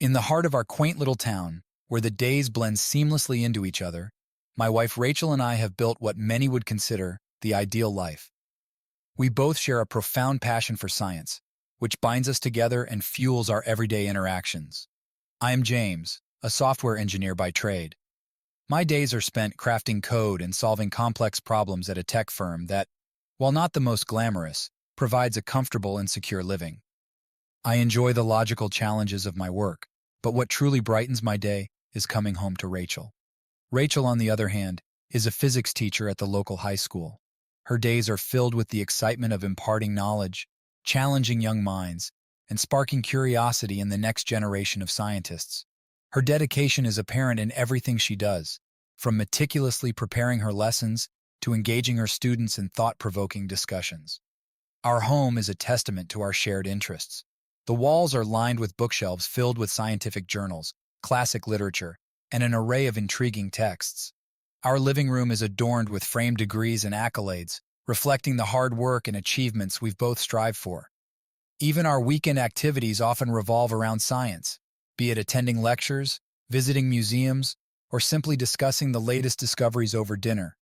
In the heart of our quaint little town, where the days blend seamlessly into each other, my wife Rachel and I have built what many would consider the ideal life. We both share a profound passion for science, which binds us together and fuels our everyday interactions. I am James, a software engineer by trade. My days are spent crafting code and solving complex problems at a tech firm that, while not the most glamorous, provides a comfortable and secure living. I enjoy the logical challenges of my work, but what truly brightens my day is coming home to Rachel. Rachel, on the other hand, is a physics teacher at the local high school. Her days are filled with the excitement of imparting knowledge, challenging young minds, and sparking curiosity in the next generation of scientists. Her dedication is apparent in everything she does, from meticulously preparing her lessons to engaging her students in thought-provoking discussions. Our home is a testament to our shared interests. The walls are lined with bookshelves filled with scientific journals, classic literature, and an array of intriguing texts. Our living room is adorned with framed degrees and accolades, reflecting the hard work and achievements we've both strived for. Even our weekend activities often revolve around science, be it attending lectures, visiting museums, or simply discussing the latest discoveries over dinner.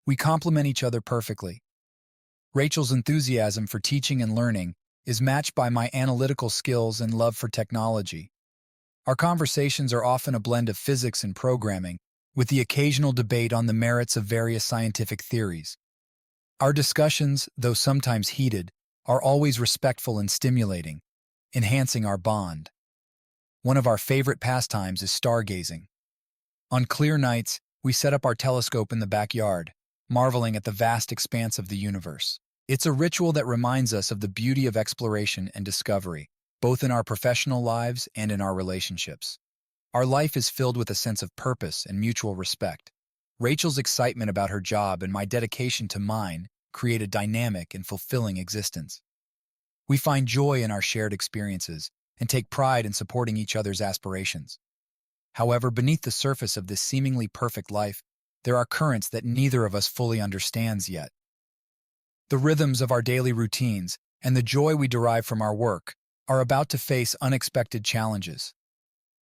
We complement each other perfectly. Rachel's enthusiasm for teaching and learning is matched by my analytical skills and love for technology. Our conversations are often a blend of physics and programming, with the occasional debate on the merits of various scientific theories. Our discussions, though sometimes heated, are always respectful and stimulating, enhancing our bond. One of our favorite pastimes is stargazing. On clear nights, we set up our telescope in the backyard, marveling at the vast expanse of the universe. It's a ritual that reminds us of the beauty of exploration and discovery, both in our professional lives and in our relationships. Our life is filled with a sense of purpose and mutual respect. Rachel's excitement about her job and my dedication to mine create a dynamic and fulfilling existence. We find joy in our shared experiences and take pride in supporting each other's aspirations. However, beneath the surface of this seemingly perfect life, there are currents that neither of us fully understands yet. The rhythms of our daily routines and the joy we derive from our work are about to face unexpected challenges.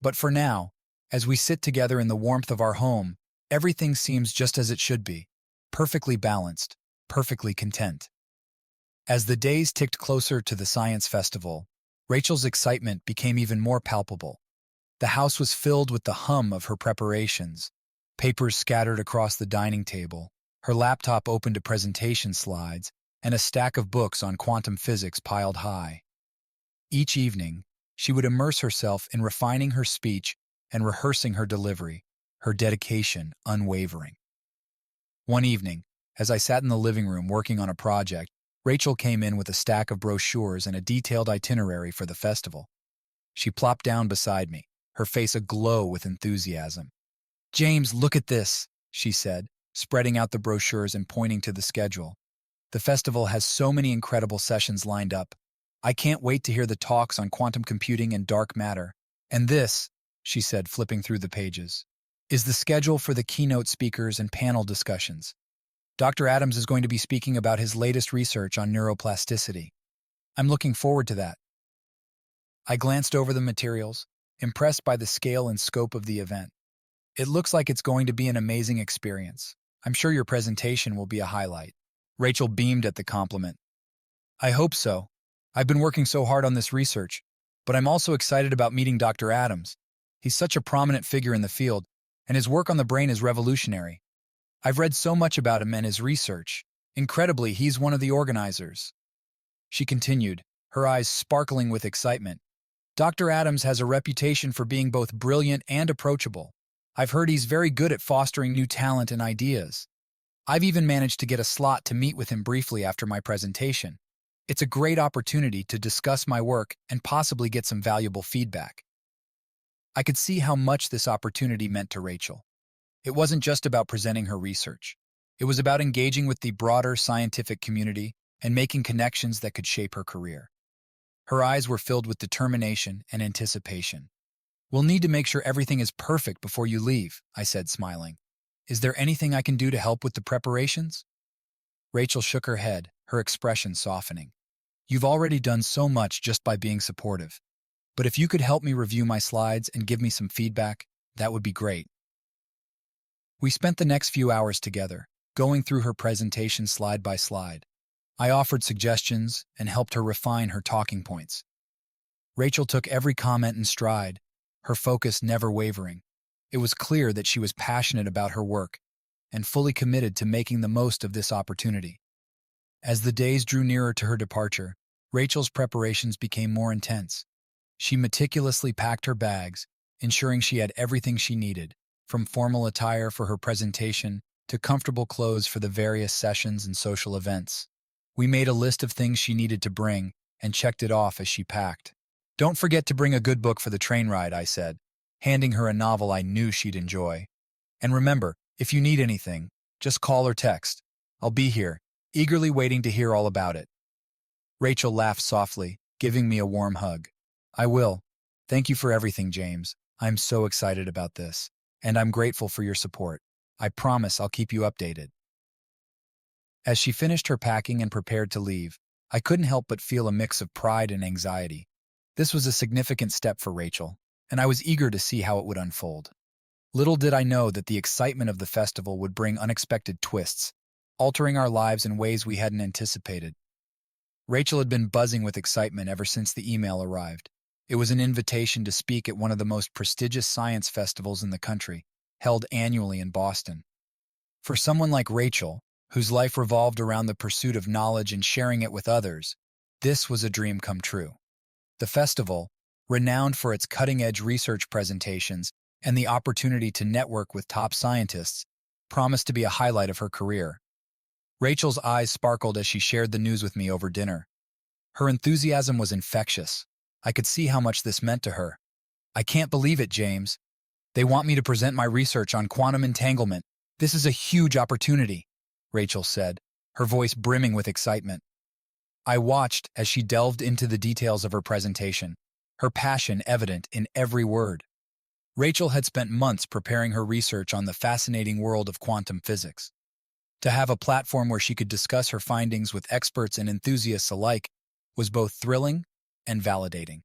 But for now, as we sit together in the warmth of our home, everything seems just as it should be, perfectly balanced, perfectly content. As the days ticked closer to the science festival, Rachel's excitement became even more palpable. The house was filled with the hum of her preparations, papers scattered across the dining table, her laptop open to presentation slides, and a stack of books on quantum physics piled high. Each evening, she would immerse herself in refining her speech and rehearsing her delivery, her dedication unwavering. One evening, as I sat in the living room working on a project, Rachel came in with a stack of brochures and a detailed itinerary for the festival. She plopped down beside me, her face aglow with enthusiasm. "James, look at this," she said, spreading out the brochures and pointing to the schedule. "The festival has so many incredible sessions lined up. I can't wait to hear the talks on quantum computing and dark matter. And this," she said, flipping through the pages, "is the schedule for the keynote speakers and panel discussions. Dr. Adams is going to be speaking about his latest research on neuroplasticity. I'm looking forward to that." I glanced over the materials, impressed by the scale and scope of the event. "It looks like it's going to be an amazing experience. I'm sure your presentation will be a highlight." Rachel beamed at the compliment. "I hope so. I've been working so hard on this research, but I'm also excited about meeting Dr. Adams. He's such a prominent figure in the field, and his work on the brain is revolutionary. I've read so much about him and his research. Incredibly, he's one of the organizers." She continued, her eyes sparkling with excitement. "Dr. Adams has a reputation for being both brilliant and approachable. I've heard he's very good at fostering new talent and ideas. I've even managed to get a slot to meet with him briefly after my presentation. It's a great opportunity to discuss my work and possibly get some valuable feedback." I could see how much this opportunity meant to Rachel. It wasn't just about presenting her research. It was about engaging with the broader scientific community and making connections that could shape her career. Her eyes were filled with determination and anticipation. "We'll need to make sure everything is perfect before you leave," I said, smiling. "Is there anything I can do to help with the preparations?" Rachel shook her head, her expression softening. "You've already done so much just by being supportive. but if you could help me review my slides and give me some feedback, that would be great. We spent the next few hours together, going through her presentation slide by slide. I offered suggestions and helped her refine her talking points. Rachel took every comment in stride, her focus never wavering. It was clear that she was passionate about her work and fully committed to making the most of this opportunity. As the days drew nearer to her departure, Rachel's preparations became more intense. She meticulously packed her bags, ensuring she had everything she needed, from formal attire for her presentation to comfortable clothes for the various sessions and social events. We made a list of things she needed to bring and checked it off as she packed. "Don't forget to bring a good book for the train ride," I said, handing her a novel I knew she'd enjoy. "And remember, if you need anything, just call or text. I'll be here, eagerly waiting to hear all about it." Rachel laughed softly, giving me a warm hug. "I will. Thank you for everything, James. I'm so excited about this, and I'm grateful for your support. I promise I'll keep you updated." As she finished her packing and prepared to leave, I couldn't help but feel a mix of pride and anxiety. This was a significant step for Rachel, and I was eager to see how it would unfold. Little did I know that the excitement of the festival would bring unexpected twists, altering our lives in ways we hadn't anticipated. Rachel had been buzzing with excitement ever since the email arrived. It was an invitation to speak at one of the most prestigious science festivals in the country, held annually in Boston. For someone like Rachel, whose life revolved around the pursuit of knowledge and sharing it with others, this was a dream come true. The festival, renowned for its cutting-edge research presentations and the opportunity to network with top scientists, promised to be a highlight of her career. Rachel's eyes sparkled as she shared the news with me over dinner. Her enthusiasm was infectious. I could see how much this meant to her. "I can't believe it, James. They want me to present my research on quantum entanglement. This is a huge opportunity," Rachel said, her voice brimming with excitement. I watched as she delved into the details of her presentation, her passion evident in every word. Rachel had spent months preparing her research on the fascinating world of quantum physics. To have a platform where she could discuss her findings with experts and enthusiasts alike was both thrilling and validating.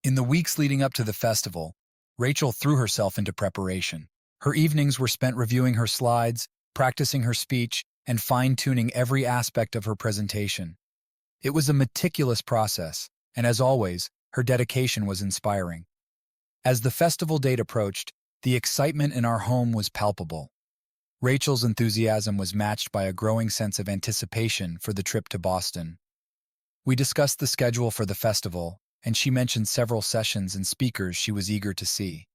In the weeks leading up to the festival, Rachel threw herself into preparation. Her evenings were spent reviewing her slides, practicing her speech, and fine-tuning every aspect of her presentation. It was a meticulous process, and as always, her dedication was inspiring. As the festival date approached, the excitement in our home was palpable. Rachel's enthusiasm was matched by a growing sense of anticipation for the trip to Boston. We discussed the schedule for the festival, and she mentioned several sessions and speakers she was eager to see.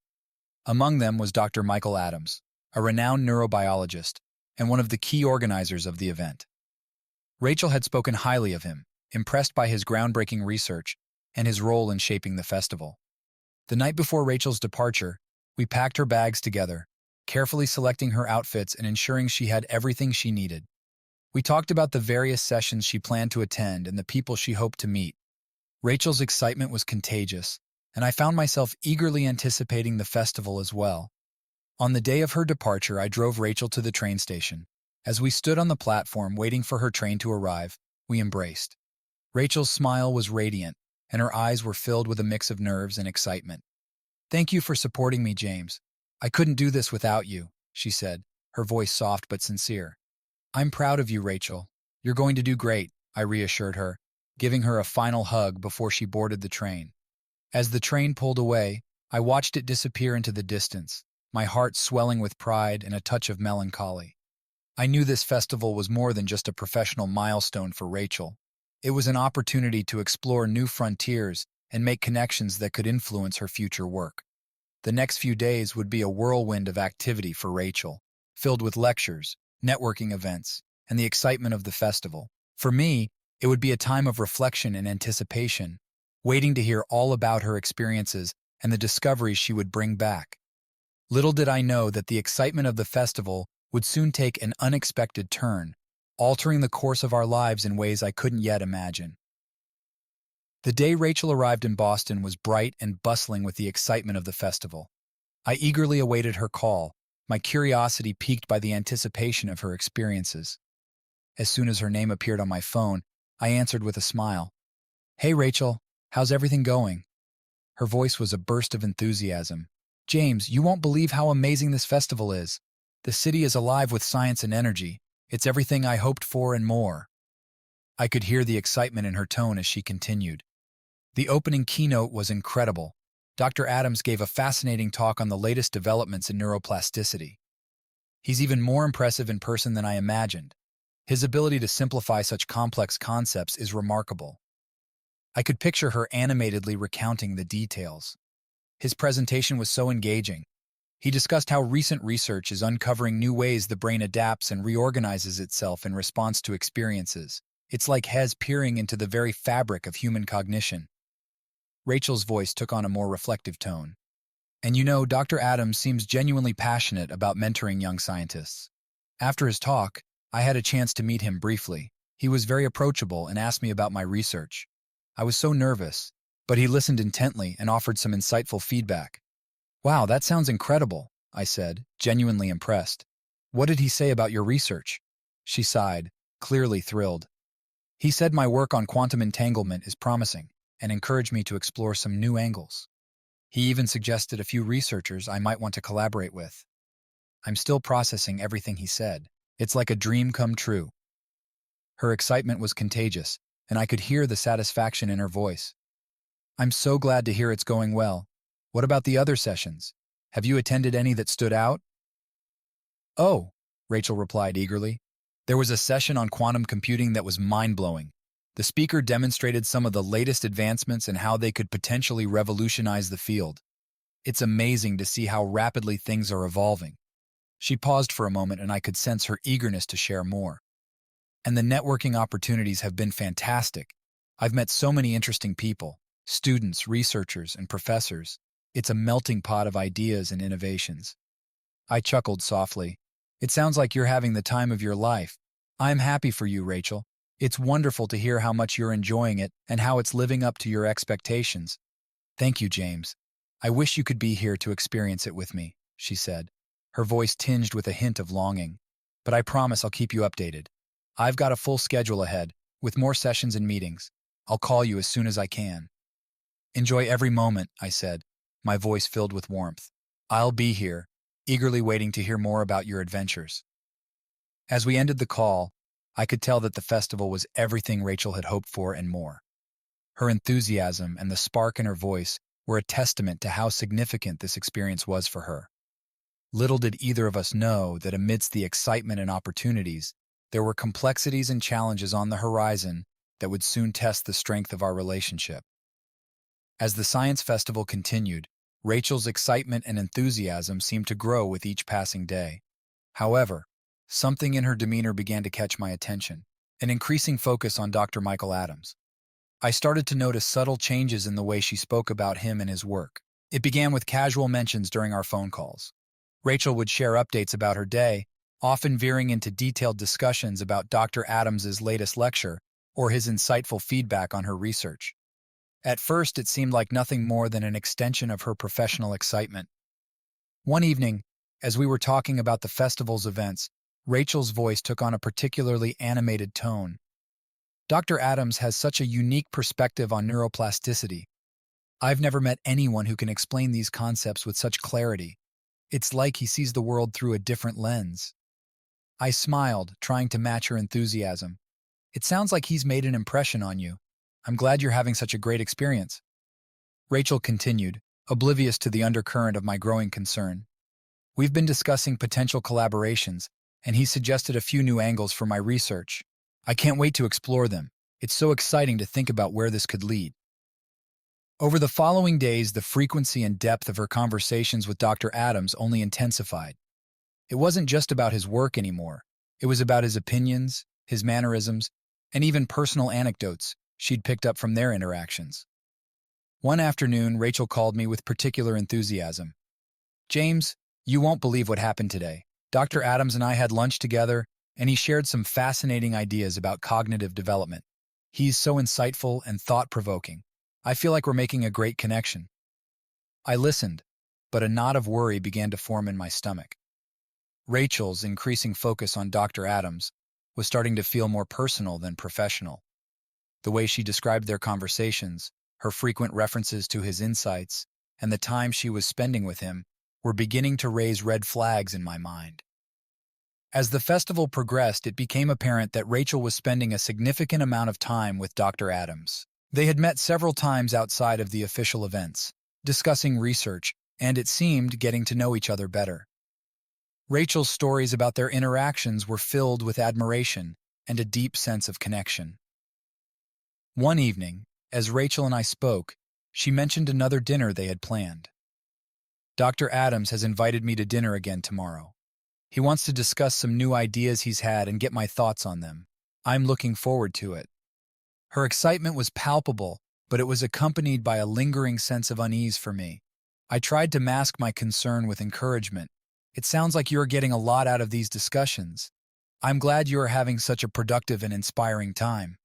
Among them was Dr. Michael Adams, a renowned neurobiologist and one of the key organizers of the event. Rachel had spoken highly of him, impressed by his groundbreaking research and his role in shaping the festival. The night before Rachel's departure, we packed her bags together, carefully selecting her outfits and ensuring she had everything she needed. We talked about the various sessions she planned to attend and the people she hoped to meet. Rachel's excitement was contagious, and I found myself eagerly anticipating the festival as well. On the day of her departure, I drove Rachel to the train station. As we stood on the platform waiting for her train to arrive, we embraced. Rachel's smile was radiant, and her eyes were filled with a mix of nerves and excitement. "Thank you for supporting me, James. I couldn't do this without you," she said, her voice soft but sincere. "I'm proud of you, Rachel. You're going to do great," I reassured her, giving her a final hug before she boarded the train. As the train pulled away, I watched it disappear into the distance, my heart swelling with pride and a touch of melancholy. I knew this festival was more than just a professional milestone for Rachel. It was an opportunity to explore new frontiers and make connections that could influence her future work. The next few days would be a whirlwind of activity for Rachel, filled with lectures, networking events, and the excitement of the festival. For me, it would be a time of reflection and anticipation, waiting to hear all about her experiences and the discoveries she would bring back. Little did I know that the excitement of the festival would soon take an unexpected turn, altering the course of our lives in ways I couldn't yet imagine. The day Rachel arrived in Boston was bright and bustling with the excitement of the festival. I eagerly awaited her call, my curiosity piqued by the anticipation of her experiences. As soon as her name appeared on my phone, I answered with a smile. "Hey, Rachel, how's everything going? Her voice was a burst of enthusiasm. James, you won't believe how amazing this festival is. The city is alive with science and energy. It's everything I hoped for and more. I could hear the excitement in her tone as she continued. The opening keynote was incredible. Dr. Adams gave a fascinating talk on the latest developments in neuroplasticity. He's even more impressive in person than I imagined. His ability to simplify such complex concepts is remarkable. I could picture her animatedly recounting the details. His presentation was so engaging. He discussed how recent research is uncovering new ways the brain adapts and reorganizes itself in response to experiences. It's like Hez peering into the very fabric of human cognition. Rachel's voice took on a more reflective tone. And you know, Dr. Adams seems genuinely passionate about mentoring young scientists. After his talk, I had a chance to meet him briefly. He was very approachable and asked me about my research. I was so nervous, but he listened intently and offered some insightful feedback. Wow, that sounds incredible, I said, genuinely impressed. What did he say about your research? She sighed, clearly thrilled. He said my work on quantum entanglement is promising and encouraged me to explore some new angles. He even suggested a few researchers I might want to collaborate with. I'm still processing everything he said. It's like a dream come true. Her excitement was contagious, and I could hear the satisfaction in her voice. I'm so glad to hear it's going well. What about the other sessions? Have you attended any that stood out? Oh, Rachel replied eagerly. There was a session on quantum computing that was mind-blowing. The speaker demonstrated some of the latest advancements and how they could potentially revolutionize the field. It's amazing to see how rapidly things are evolving. She paused for a moment and I could sense her eagerness to share more. And the networking opportunities have been fantastic. I've met so many interesting people, students, researchers, and professors. It's a melting pot of ideas and innovations. I chuckled softly. It sounds like you're having the time of your life. I'm happy for you, Rachel. It's wonderful to hear how much you're enjoying it and how it's living up to your expectations. Thank you, James. I wish you could be here to experience it with me, she said, her voice tinged with a hint of longing. But I promise I'll keep you updated. I've got a full schedule ahead, with more sessions and meetings. I'll call you as soon as I can. Enjoy every moment, I said, my voice filled with warmth. I'll be here, eagerly waiting to hear more about your adventures. As we ended the call, I could tell that the festival was everything Rachel had hoped for and more. Her enthusiasm and the spark in her voice were a testament to how significant this experience was for her. Little did either of us know that amidst the excitement and opportunities, there were complexities and challenges on the horizon that would soon test the strength of our relationship. As the science festival continued, Rachel's excitement and enthusiasm seemed to grow with each passing day. However, something in her demeanor began to catch my attention, an increasing focus on Dr. Michael Adams. I started to notice subtle changes in the way she spoke about him and his work. It began with casual mentions during our phone calls. Rachel would share updates about her day, often veering into detailed discussions about Dr. Adams's latest lecture or his insightful feedback on her research. At first, it seemed like nothing more than an extension of her professional excitement. One evening, as we were talking about the festival's events, Rachel's voice took on a particularly animated tone. Dr. Adams has such a unique perspective on neuroplasticity. I've never met anyone who can explain these concepts with such clarity. It's like he sees the world through a different lens. I smiled, trying to match her enthusiasm. It sounds like he's made an impression on you. I'm glad you're having such a great experience. Rachel continued, oblivious to the undercurrent of my growing concern. We've been discussing potential collaborations, and he suggested a few new angles for my research. I can't wait to explore them. It's so exciting to think about where this could lead. Over the following days, the frequency and depth of her conversations with Dr. Adams only intensified. It wasn't just about his work anymore. It was about his opinions, his mannerisms, and even personal anecdotes she'd picked up from their interactions. One afternoon, Rachel called me with particular enthusiasm. James, you won't believe what happened today. Dr. Adams and I had lunch together, and he shared some fascinating ideas about cognitive development. He's so insightful and thought-provoking. I feel like we're making a great connection. I listened, but a knot of worry began to form in my stomach. Rachel's increasing focus on Dr. Adams was starting to feel more personal than professional. The way she described their conversations, her frequent references to his insights, and the time she was spending with him were beginning to raise red flags in my mind. As the festival progressed, it became apparent that Rachel was spending a significant amount of time with Dr. Adams. They had met several times outside of the official events, discussing research, and it seemed getting to know each other better. Rachel's stories about their interactions were filled with admiration and a deep sense of connection. One evening, as Rachel and I spoke, she mentioned another dinner they had planned. Dr. Adams has invited me to dinner again tomorrow. He wants to discuss some new ideas he's had and get my thoughts on them. I'm looking forward to it. Her excitement was palpable, but it was accompanied by a lingering sense of unease for me. I tried to mask my concern with encouragement. It sounds like you're getting a lot out of these discussions. I'm glad you are having such a productive and inspiring time.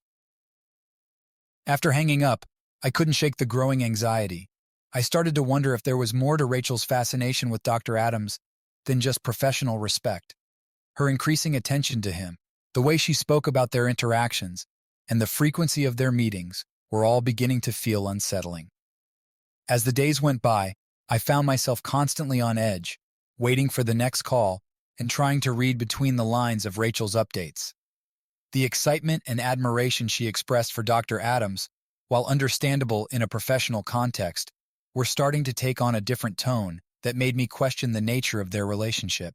After hanging up, I couldn't shake the growing anxiety. I started to wonder if there was more to Rachel's fascination with Dr. Adams than just professional respect. Her increasing attention to him, the way she spoke about their interactions, and the frequency of their meetings were all beginning to feel unsettling. As the days went by, I found myself constantly on edge, waiting for the next call and trying to read between the lines of Rachel's updates. The excitement and admiration she expressed for Dr. Adams, while understandable in a professional context, were starting to take on a different tone that made me question the nature of their relationship.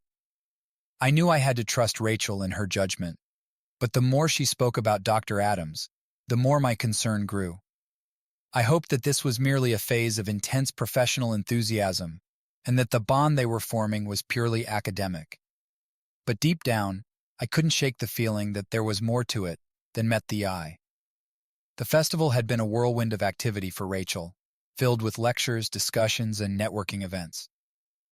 I knew I had to trust Rachel in her judgment, but the more she spoke about Dr. Adams, the more my concern grew. I hoped that this was merely a phase of intense professional enthusiasm and that the bond they were forming was purely academic. But deep down, I couldn't shake the feeling that there was more to it than met the eye. The festival had been a whirlwind of activity for Rachel, filled with lectures, discussions, and networking events.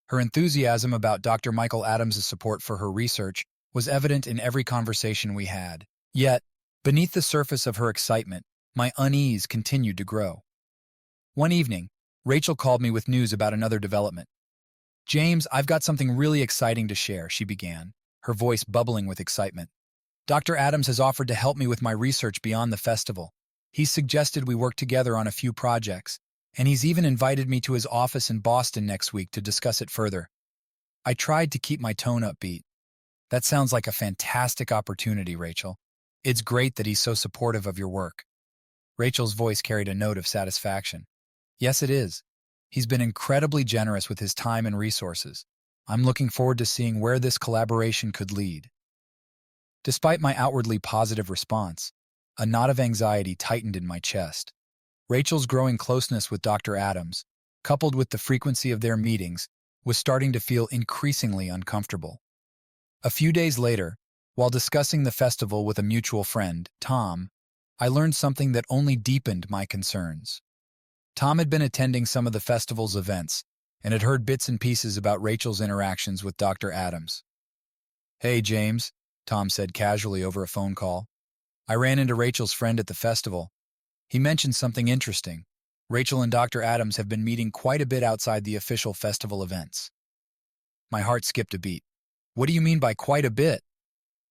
Her enthusiasm about Dr. Michael Adams' support for her research was evident in every conversation we had. Yet, beneath the surface of her excitement, my unease continued to grow. One evening, Rachel called me with news about another development. "James, I've got something really exciting to share," she began, her voice bubbling with excitement. "Dr. Adams has offered to help me with my research beyond the festival. He's suggested we work together on a few projects, and he's even invited me to his office in Boston next week to discuss it further." I tried to keep my tone upbeat. "That sounds like a fantastic opportunity, Rachel. It's great that he's so supportive of your work." Rachel's voice carried a note of satisfaction. "Yes, it is. He's been incredibly generous with his time and resources. I'm looking forward to seeing where this collaboration could lead." Despite my outwardly positive response, a knot of anxiety tightened in my chest. Rachel's growing closeness with Dr. Adams, coupled with the frequency of their meetings, was starting to feel increasingly uncomfortable. A few days later, while discussing the festival with a mutual friend, Tom, I learned something that only deepened my concerns. Tom had been attending some of the festival's events and had heard bits and pieces about Rachel's interactions with Dr. Adams. "Hey, James," Tom said casually over a phone call. "I ran into Rachel's friend at the festival. He mentioned something interesting. Rachel and Dr. Adams have been meeting quite a bit outside the official festival events." My heart skipped a beat. "What do you mean by quite a bit?"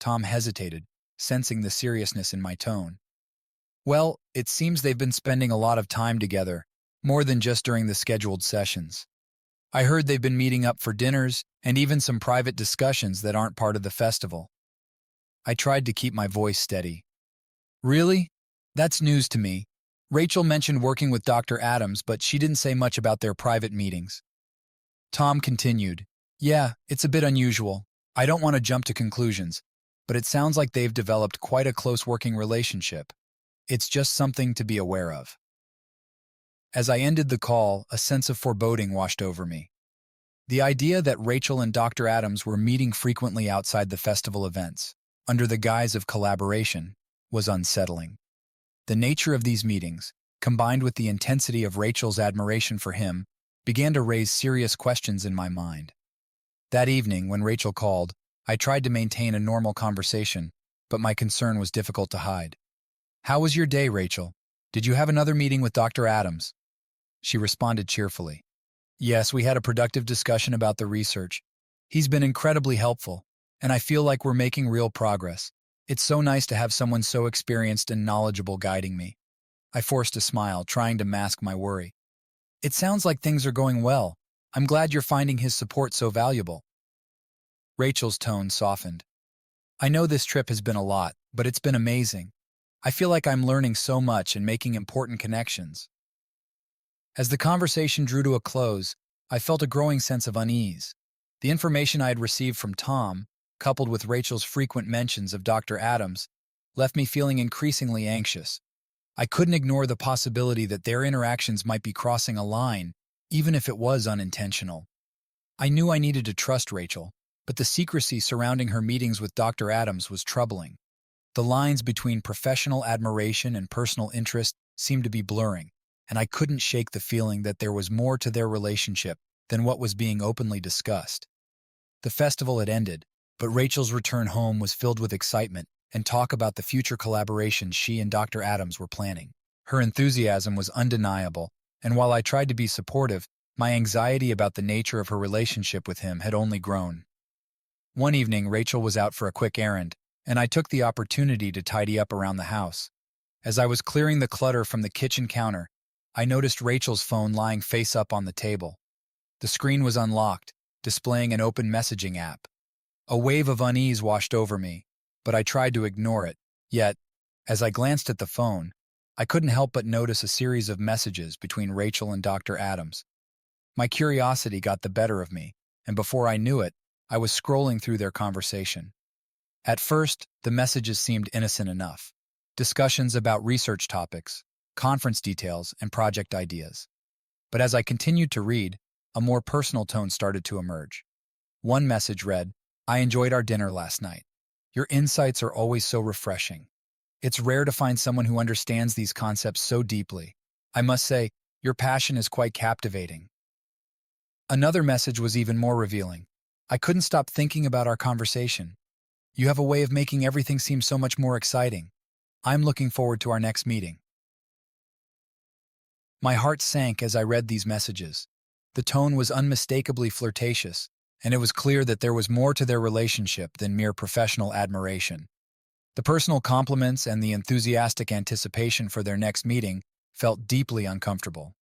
Tom hesitated, sensing the seriousness in my tone. "Well, it seems they've been spending a lot of time together, more than just during the scheduled sessions. I heard they've been meeting up for dinners and even some private discussions that aren't part of the festival." I tried to keep my voice steady. "Really? That's news to me. Rachel mentioned working with Dr. Adams, but she didn't say much about their private meetings." Tom continued, "Yeah, it's a bit unusual. I don't want to jump to conclusions, but it sounds like they've developed quite a close working relationship. It's just something to be aware of." As I ended the call, a sense of foreboding washed over me. The idea that Rachel and Dr. Adams were meeting frequently outside the festival events, under the guise of collaboration, was unsettling. The nature of these meetings, combined with the intensity of Rachel's admiration for him, began to raise serious questions in my mind. That evening, when Rachel called, I tried to maintain a normal conversation, but my concern was difficult to hide. "How was your day, Rachel? Did you have another meeting with Dr. Adams?" She responded cheerfully. "Yes, we had a productive discussion about the research. He's been incredibly helpful, and I feel like we're making real progress. It's so nice to have someone so experienced and knowledgeable guiding me." I forced a smile, trying to mask my worry. It sounds like things are going well. I'm glad you're finding his support so valuable. Rachel's tone softened. I know this trip has been a lot, but it's been amazing. I feel like I'm learning so much and making important connections. As the conversation drew to a close, I felt a growing sense of unease. The information I had received from Tom, coupled with Rachel's frequent mentions of Dr. Adams, left me feeling increasingly anxious. I couldn't ignore the possibility that their interactions might be crossing a line, even if it was unintentional. I knew I needed to trust Rachel, but the secrecy surrounding her meetings with Dr. Adams was troubling. The lines between professional admiration and personal interest seemed to be blurring, and I couldn't shake the feeling that there was more to their relationship than what was being openly discussed. The festival had ended, but Rachel's return home was filled with excitement and talk about the future collaborations she and Dr. Adams were planning. Her enthusiasm was undeniable, and while I tried to be supportive, my anxiety about the nature of her relationship with him had only grown. One evening, Rachel was out for a quick errand, and I took the opportunity to tidy up around the house. As I was clearing the clutter from the kitchen counter, I noticed Rachel's phone lying face up on the table. The screen was unlocked, displaying an open messaging app. A wave of unease washed over me, but I tried to ignore it. Yet, as I glanced at the phone, I couldn't help but notice a series of messages between Rachel and Dr. Adams. My curiosity got the better of me, and before I knew it, I was scrolling through their conversation. At first, the messages seemed innocent enough. Discussions about research topics, conference details, and project ideas. But as I continued to read, a more personal tone started to emerge. One message read, "I enjoyed our dinner last night. Your insights are always so refreshing. It's rare to find someone who understands these concepts so deeply. I must say, your passion is quite captivating." Another message was even more revealing. I couldn't stop thinking about our conversation. You have a way of making everything seem so much more exciting. I'm looking forward to our next meeting. My heart sank as I read these messages. The tone was unmistakably flirtatious, and it was clear that there was more to their relationship than mere professional admiration. The personal compliments and the enthusiastic anticipation for their next meeting felt deeply uncomfortable.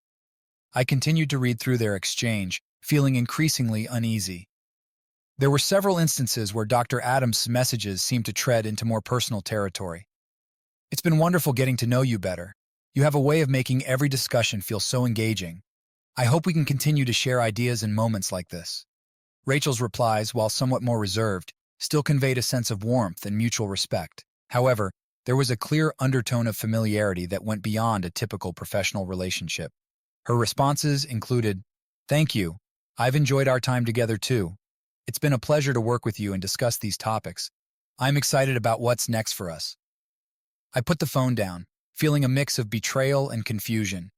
I continued to read through their exchange, feeling increasingly uneasy. There were several instances where Dr. Adams' messages seemed to tread into more personal territory. "It's been wonderful getting to know you better. You have a way of making every discussion feel so engaging. I hope we can continue to share ideas in moments like this." Rachel's replies, while somewhat more reserved, still conveyed a sense of warmth and mutual respect. However, there was a clear undertone of familiarity that went beyond a typical professional relationship. Her responses included, "Thank you. I've enjoyed our time together too. It's been a pleasure to work with you and discuss these topics. I'm excited about what's next for us." I put the phone down, feeling a mix of betrayal and confusion.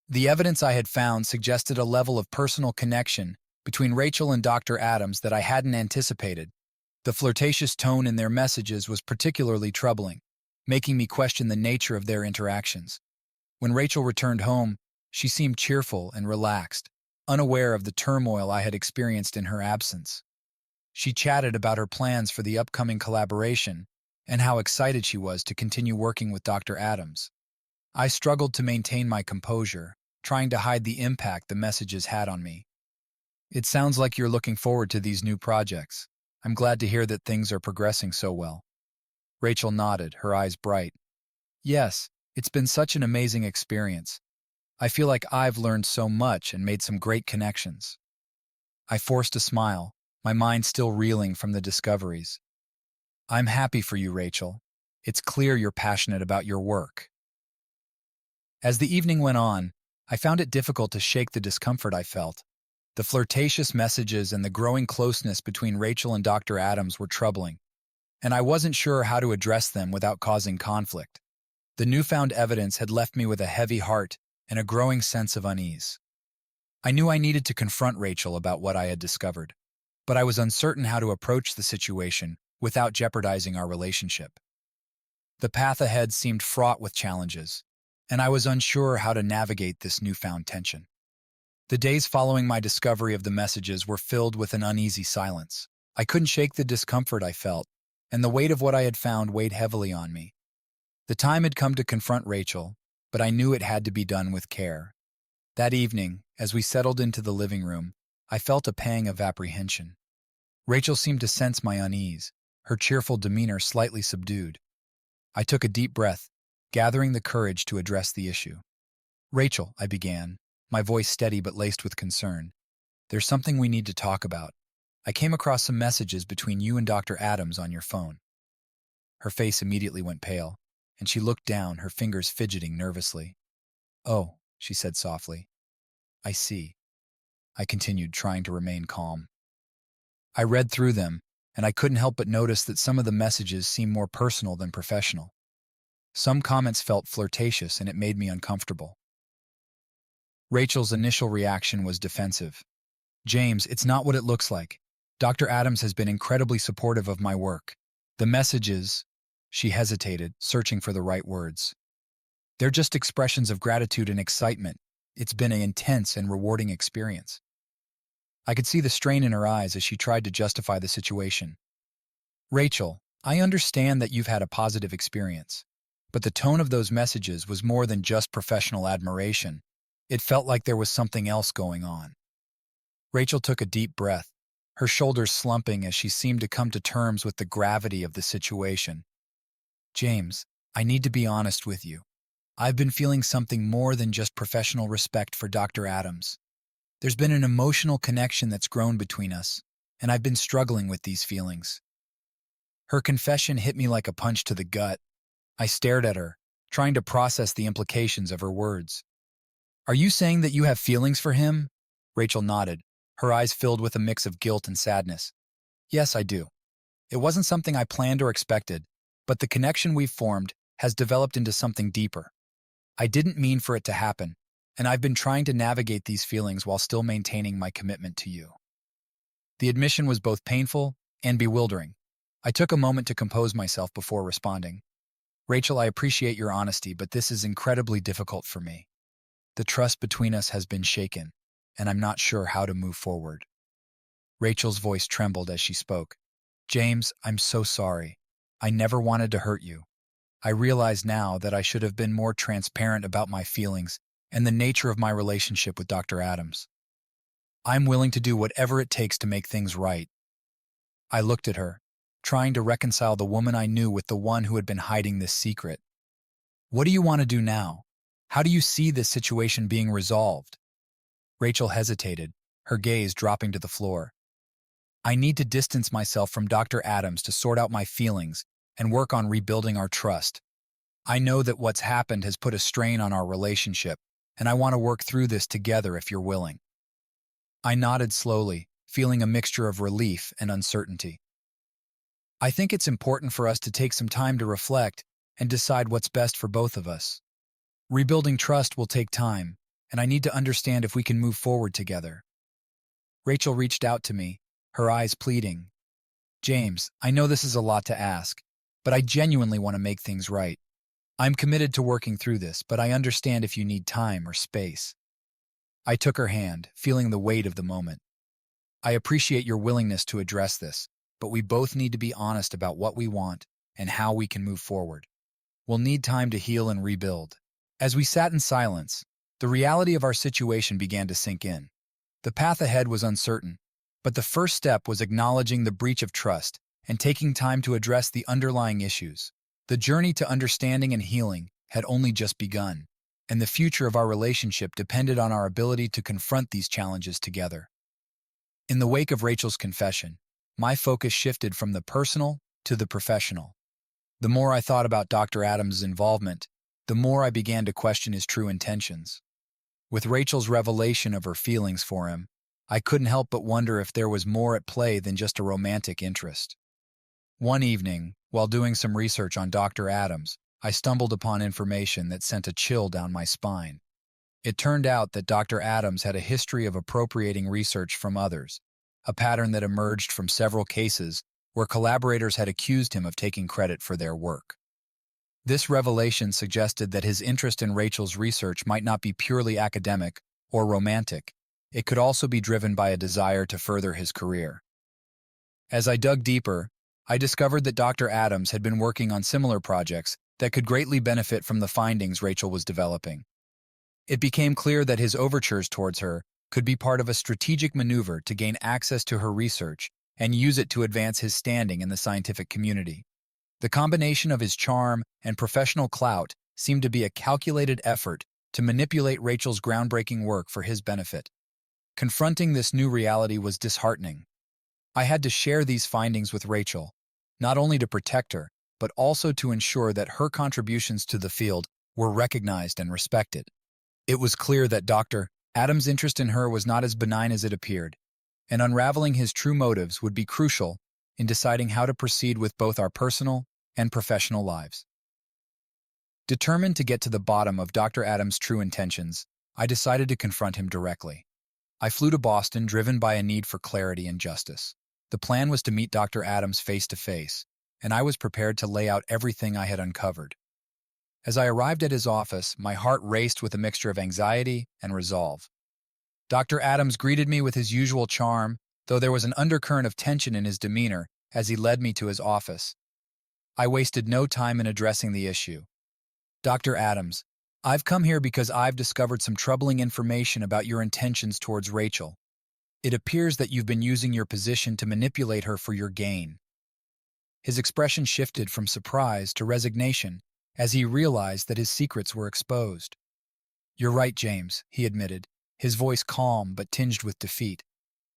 The evidence I had found suggested a level of personal connection between Rachel and Dr. Adams that I hadn't anticipated. The flirtatious tone in their messages was particularly troubling, making me question the nature of their interactions. When Rachel returned home, she seemed cheerful and relaxed, unaware of the turmoil I had experienced in her absence. She chatted about her plans for the upcoming collaboration and how excited she was to continue working with Dr. Adams. I struggled to maintain my composure, trying to hide the impact the messages had on me. "It sounds like you're looking forward to these new projects. I'm glad to hear that things are progressing so well." Rachel nodded, her eyes bright. "Yes, it's been such an amazing experience. I feel like I've learned so much and made some great connections." I forced a smile, my mind still reeling from the discoveries. "I'm happy for you, Rachel. It's clear you're passionate about your work." As the evening went on, I found it difficult to shake the discomfort I felt. The flirtatious messages and the growing closeness between Rachel and Dr. Adams were troubling, and I wasn't sure how to address them without causing conflict. The newfound evidence had left me with a heavy heart and a growing sense of unease. I knew I needed to confront Rachel about what I had discovered, but I was uncertain how to approach the situation without jeopardizing our relationship. The path ahead seemed fraught with challenges, and I was unsure how to navigate this newfound tension. The days following my discovery of the messages were filled with an uneasy silence. I couldn't shake the discomfort I felt, and the weight of what I had found weighed heavily on me. The time had come to confront Rachel, but I knew it had to be done with care. That evening, as we settled into the living room, I felt a pang of apprehension. Rachel seemed to sense my unease, her cheerful demeanor slightly subdued. I took a deep breath, gathering the courage to address the issue. "Rachel," I began, my voice steady but laced with concern, "there's something we need to talk about. I came across some messages between you and Dr. Adams on your phone." Her face immediately went pale, and she looked down, her fingers fidgeting nervously. "Oh," she said softly. "I see." I continued, trying to remain calm. I read through them, and I couldn't help but notice that some of the messages seemed more personal than professional. Some comments felt flirtatious, and it made me uncomfortable. Rachel's initial reaction was defensive. "James, it's not what it looks like. Dr. Adams has been incredibly supportive of my work. The messages—" She hesitated, searching for the right words. "They're just expressions of gratitude and excitement. It's been an intense and rewarding experience." I could see the strain in her eyes as she tried to justify the situation. "Rachel, I understand that you've had a positive experience, but the tone of those messages was more than just professional admiration. It felt like there was something else going on." Rachel took a deep breath, her shoulders slumping as she seemed to come to terms with the gravity of the situation. "James, I need to be honest with you. I've been feeling something more than just professional respect for Dr. Adams. There's been an emotional connection that's grown between us, and I've been struggling with these feelings." Her confession hit me like a punch to the gut. I stared at her, trying to process the implications of her words. "Are you saying that you have feelings for him?" Rachel nodded, her eyes filled with a mix of guilt and sadness. "Yes, I do. It wasn't something I planned or expected, but the connection we've formed has developed into something deeper. I didn't mean for it to happen, and I've been trying to navigate these feelings while still maintaining my commitment to you." The admission was both painful and bewildering. I took a moment to compose myself before responding. "Rachel, I appreciate your honesty, but this is incredibly difficult for me. The trust between us has been shaken, and I'm not sure how to move forward." Rachel's voice trembled as she spoke. "James, I'm so sorry. I never wanted to hurt you. I realize now that I should have been more transparent about my feelings and the nature of my relationship with Dr. Adams. I'm willing to do whatever it takes to make things right." I looked at her, trying to reconcile the woman I knew with the one who had been hiding this secret. "What do you want to do now? How do you see this situation being resolved?" Rachel hesitated, her gaze dropping to the floor. "I need to distance myself from Dr. Adams to sort out my feelings and work on rebuilding our trust. I know that what's happened has put a strain on our relationship, and I want to work through this together if you're willing." I nodded slowly, feeling a mixture of relief and uncertainty. "I think it's important for us to take some time to reflect and decide what's best for both of us. Rebuilding trust will take time, and I need to understand if we can move forward together." Rachel reached out to me, her eyes pleading. "James, I know this is a lot to ask, but I genuinely want to make things right. I'm committed to working through this, but I understand if you need time or space." I took her hand, feeling the weight of the moment. "I appreciate your willingness to address this, but we both need to be honest about what we want and how we can move forward. We'll need time to heal and rebuild." As we sat in silence, the reality of our situation began to sink in. The path ahead was uncertain, but the first step was acknowledging the breach of trust and taking time to address the underlying issues. The journey to understanding and healing had only just begun, and the future of our relationship depended on our ability to confront these challenges together. In the wake of Rachel's confession, my focus shifted from the personal to the professional. The more I thought about Dr. Adams' involvement, the more I began to question his true intentions. With Rachel's revelation of her feelings for him, I couldn't help but wonder if there was more at play than just a romantic interest. One evening, while doing some research on Dr. Adams, I stumbled upon information that sent a chill down my spine. It turned out that Dr. Adams had a history of appropriating research from others, a pattern that emerged from several cases where collaborators had accused him of taking credit for their work. This revelation suggested that his interest in Rachel's research might not be purely academic or romantic. It could also be driven by a desire to further his career. As I dug deeper, I discovered that Dr. Adams had been working on similar projects that could greatly benefit from the findings Rachel was developing. It became clear that his overtures towards her could be part of a strategic maneuver to gain access to her research and use it to advance his standing in the scientific community. The combination of his charm and professional clout seemed to be a calculated effort to manipulate Rachel's groundbreaking work for his benefit. Confronting this new reality was disheartening. I had to share these findings with Rachel, not only to protect her, but also to ensure that her contributions to the field were recognized and respected. It was clear that Dr. Adams' interest in her was not as benign as it appeared, and unraveling his true motives would be crucial in deciding how to proceed with both our personal and professional lives. Determined to get to the bottom of Dr. Adams' true intentions, I decided to confront him directly. I flew to Boston, driven by a need for clarity and justice. The plan was to meet Dr. Adams face to face, and I was prepared to lay out everything I had uncovered. As I arrived at his office, my heart raced with a mixture of anxiety and resolve. Dr. Adams greeted me with his usual charm, though there was an undercurrent of tension in his demeanor as he led me to his office. I wasted no time in addressing the issue. Dr. Adams, I've come here because I've discovered some troubling information about your intentions towards Rachel. It appears that you've been using your position to manipulate her for your gain. His expression shifted from surprise to resignation as he realized that his secrets were exposed. You're right, James, he admitted, his voice calm but tinged with defeat.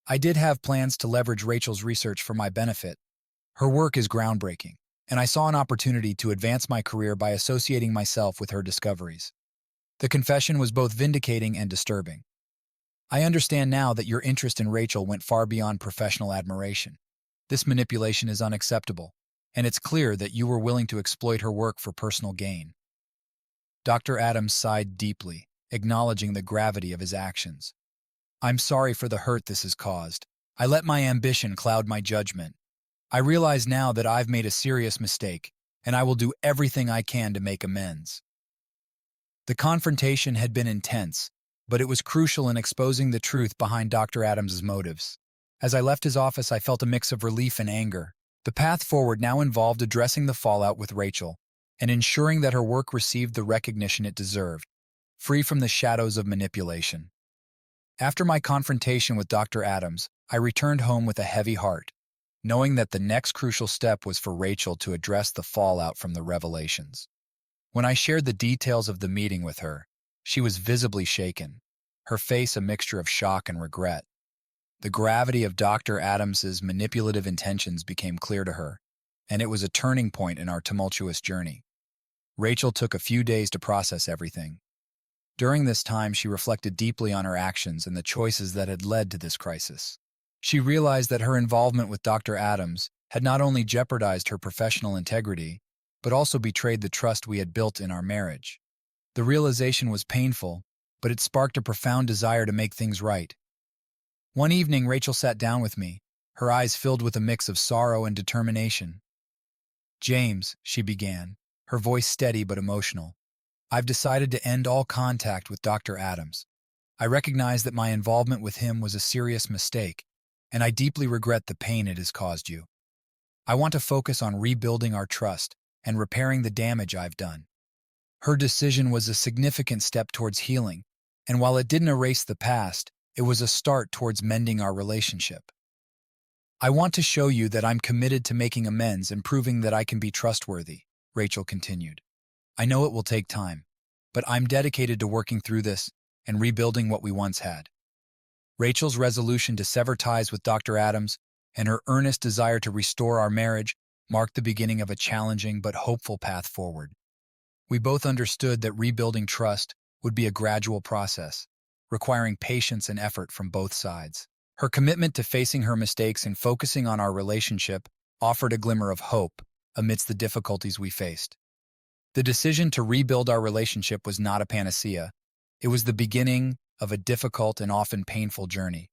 I did have plans to leverage Rachel's research for my benefit. Her work is groundbreaking, and I saw an opportunity to advance my career by associating myself with her discoveries. The confession was both vindicating and disturbing. I understand now that your interest in Rachel went far beyond professional admiration. This manipulation is unacceptable, and it's clear that you were willing to exploit her work for personal gain. Dr. Adams sighed deeply, acknowledging the gravity of his actions. I'm sorry for the hurt this has caused. I let my ambition cloud my judgment. I realize now that I've made a serious mistake, and I will do everything I can to make amends. The confrontation had been intense, but it was crucial in exposing the truth behind Dr. Adams's motives. As I left his office, I felt a mix of relief and anger. The path forward now involved addressing the fallout with Rachel and ensuring that her work received the recognition it deserved, free from the shadows of manipulation. After my confrontation with Dr. Adams, I returned home with a heavy heart, knowing that the next crucial step was for Rachel to address the fallout from the revelations. When I shared the details of the meeting with her, she was visibly shaken, her face a mixture of shock and regret. The gravity of Dr. Adams's manipulative intentions became clear to her, and it was a turning point in our tumultuous journey. Rachel took a few days to process everything. During this time, she reflected deeply on her actions and the choices that had led to this crisis. She realized that her involvement with Dr. Adams had not only jeopardized her professional integrity, but also betrayed the trust we had built in our marriage. The realization was painful, but it sparked a profound desire to make things right. One evening, Rachel sat down with me, her eyes filled with a mix of sorrow and determination. James, she began, her voice steady but emotional, I've decided to end all contact with Dr. Adams. I recognize that my involvement with him was a serious mistake, and I deeply regret the pain it has caused you. I want to focus on rebuilding our trust and repairing the damage I've done. Her decision was a significant step towards healing, and while it didn't erase the past, it was a start towards mending our relationship. I want to show you that I'm committed to making amends and proving that I can be trustworthy, Rachel continued. I know it will take time, but I'm dedicated to working through this and rebuilding what we once had. Rachel's resolution to sever ties with Dr. Adams and her earnest desire to restore our marriage marked the beginning of a challenging but hopeful path forward. We both understood that rebuilding trust would be a gradual process, requiring patience and effort from both sides. Her commitment to facing her mistakes and focusing on our relationship offered a glimmer of hope amidst the difficulties we faced. The decision to rebuild our relationship was not a panacea. It was the beginning of a difficult and often painful journey.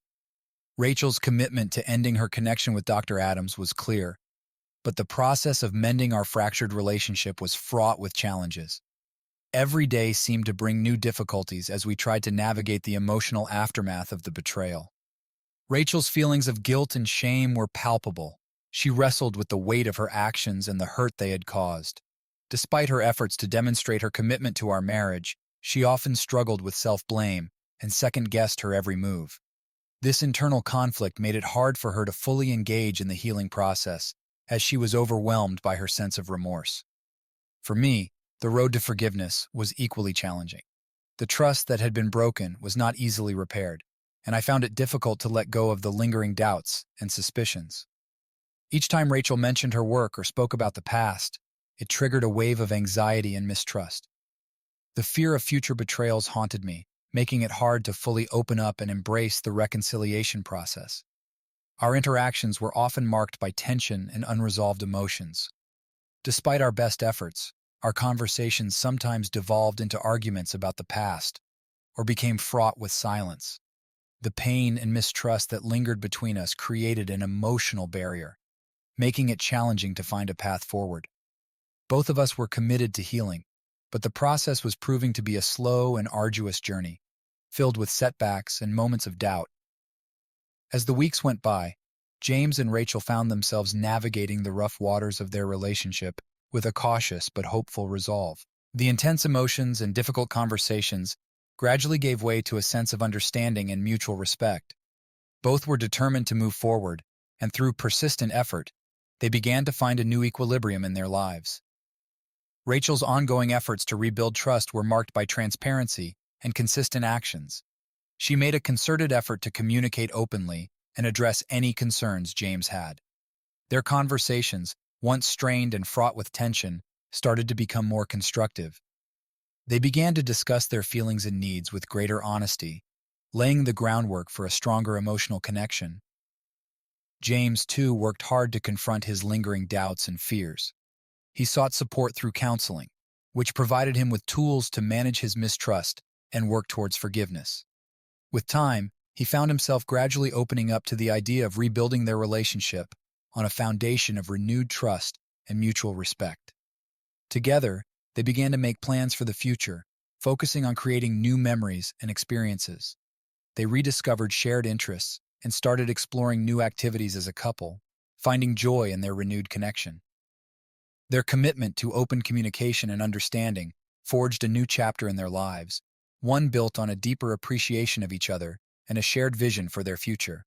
Rachel's commitment to ending her connection with Dr. Adams was clear, but the process of mending our fractured relationship was fraught with challenges. Every day seemed to bring new difficulties as we tried to navigate the emotional aftermath of the betrayal. Rachel's feelings of guilt and shame were palpable. She wrestled with the weight of her actions and the hurt they had caused. Despite her efforts to demonstrate her commitment to our marriage, she often struggled with self-blame and second-guessed her every move. This internal conflict made it hard for her to fully engage in the healing process, as she was overwhelmed by her sense of remorse. For me, the road to forgiveness was equally challenging. The trust that had been broken was not easily repaired, and I found it difficult to let go of the lingering doubts and suspicions. Each time Rachel mentioned her work or spoke about the past, it triggered a wave of anxiety and mistrust. The fear of future betrayals haunted me, making it hard to fully open up and embrace the reconciliation process. Our interactions were often marked by tension and unresolved emotions. Despite our best efforts, our conversations sometimes devolved into arguments about the past or became fraught with silence. The pain and mistrust that lingered between us created an emotional barrier, making it challenging to find a path forward. Both of us were committed to healing, but the process was proving to be a slow and arduous journey, filled with setbacks and moments of doubt. As the weeks went by, James and Rachel found themselves navigating the rough waters of their relationship with a cautious but hopeful resolve. The intense emotions and difficult conversations gradually gave way to a sense of understanding and mutual respect. Both were determined to move forward, and through persistent effort, they began to find a new equilibrium in their lives. Rachel's ongoing efforts to rebuild trust were marked by transparency and consistent actions. She made a concerted effort to communicate openly and address any concerns James had. Their conversations, once strained and fraught with tension, started to become more constructive. They began to discuss their feelings and needs with greater honesty, laying the groundwork for a stronger emotional connection. James, too, worked hard to confront his lingering doubts and fears. He sought support through counseling, which provided him with tools to manage his mistrust and work towards forgiveness. With time, he found himself gradually opening up to the idea of rebuilding their relationship on a foundation of renewed trust and mutual respect. Together, they began to make plans for the future, focusing on creating new memories and experiences. They rediscovered shared interests and started exploring new activities as a couple, finding joy in their renewed connection. Their commitment to open communication and understanding forged a new chapter in their lives, one built on a deeper appreciation of each other and a shared vision for their future.